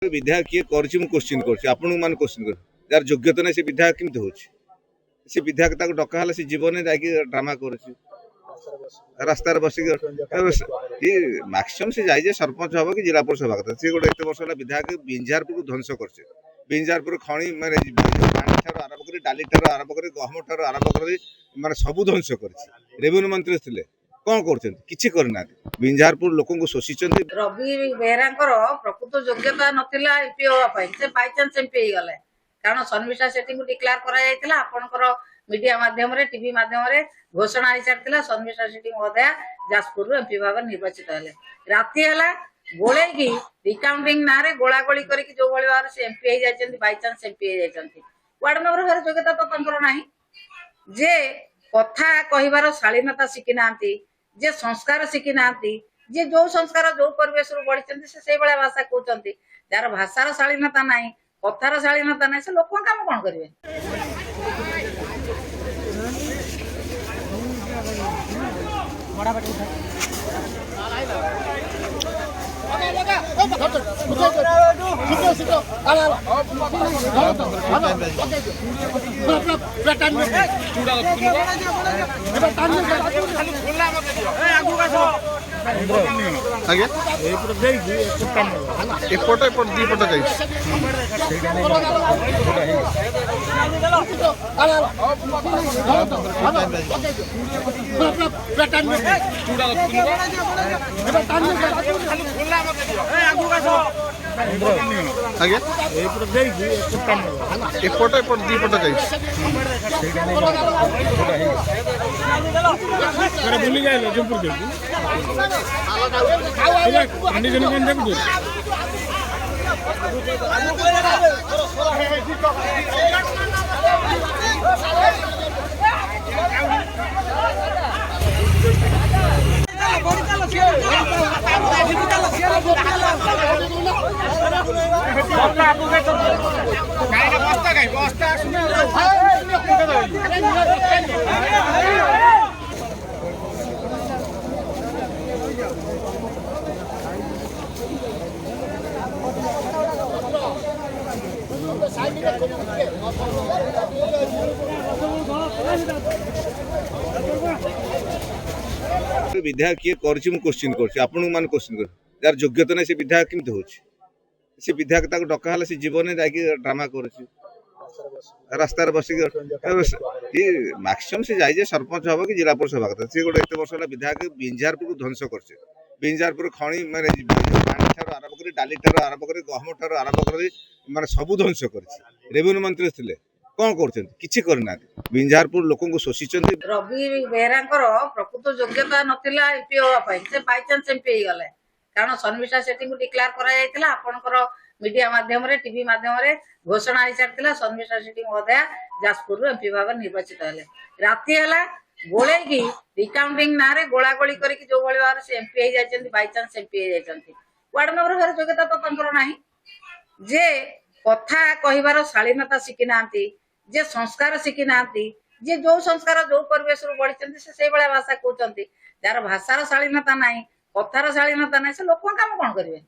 विधायक किए क्वेश्चन कर यार योग्यता नहीं से विधायक केमती हो विधायक डका से जीवन ड्रामा कर रास्तार बसिक मैक्सिमम से जाए सरपंच हम कि जिला परिषद सभा सी गोटे एत वर्ष विधायक बिंजारपुर ध्वंस कर बिंजारपुर खणी माने पानी आरंभ कर डाली आरंभ कर गहम ठार आरंभ कर माने सबू ध्वंस कर रेवेन्यू मंत्री थे कौन करना बिंजारपुर लोक शोषिंट रवि बेहरा प्रकृत योग्यता नाला एमपी हाँपाई से बाईचान्स एमपी हो गले कारण शर्मिष्ठा सेठी को डिक्लेयर कर आपणकर मीडिया माध्यम टीवी माध्यम घोषणा हो सारी शर्मिष्ठा सेठी महोदया जाजपुर एमपी भाव निर्वाचित हेले राति है गोले रिकाउंटिंग ना गोलागोली करके जो भाव से एमपी हो जाती बाईचान्स एमपी हो जाती वार्ड मेंबर भार योग्यता तो ना जे कथा कहबार शालीनता शिखी ना जे संस्कार शिखी ना जे जो संस्कार जो परिवेश बढ़ी से भाषा कहते जार भाषार शालीनता ना कथार शालीनता ना से लोक काम कौन करेंगे आगे एपट एपट दीपट आगे एपट एपट दीपट बुली जाए जमपुर विधायक किए क्वेश्चन कर यार योग्यता नहीं से विधायक केमती हो विधायक डका से जीवन ड्रामा कर रास्तार बसिक मैक्सिमम से जाए सरपंच हम कि जिला परिषद सभा सी गोटे एत वर्ष विधायक बिंजारपुर ध्वंस कर बिंजारपुर खणी माने पानी ठार आरंभ कर डाली आरंभ कर गहम ठार आरंभ कर माने सबू ध्वंस कर रेवेन्यू मंत्री थे कौन करना बिंजारपुर लोक शोषिंट रवि बेहरा प्रकृत योग्यता नाला एमपी हाँपाई से बाईचान्स एमपी हो गले कारण शर्मिष्ठा सेठी को डिक्लेयर कर आपणकर मीडिया माध्यम टीवी माध्यम घोषणा हो सारी शर्मिष्ठा सेठी महोदया जाजपुर एमपी भाव निर्वाचित हेले राति है गोले रिकाउंटिंग ना गोलागोली करके जो भाव से एमपी हो जाती बाईचान्स एमपी हो जाती वार्ड मेंबर भार योग्यता तो ना जे कथा कहबार शालीनता शिखी ना जे संस्कार शिखी ना जे जो संस्कार जो परिवेश बढ़ी से भाषा कहते जार भाषार शालीनता ना कथार शालीनता ना से लोक काम कौन करेंगे।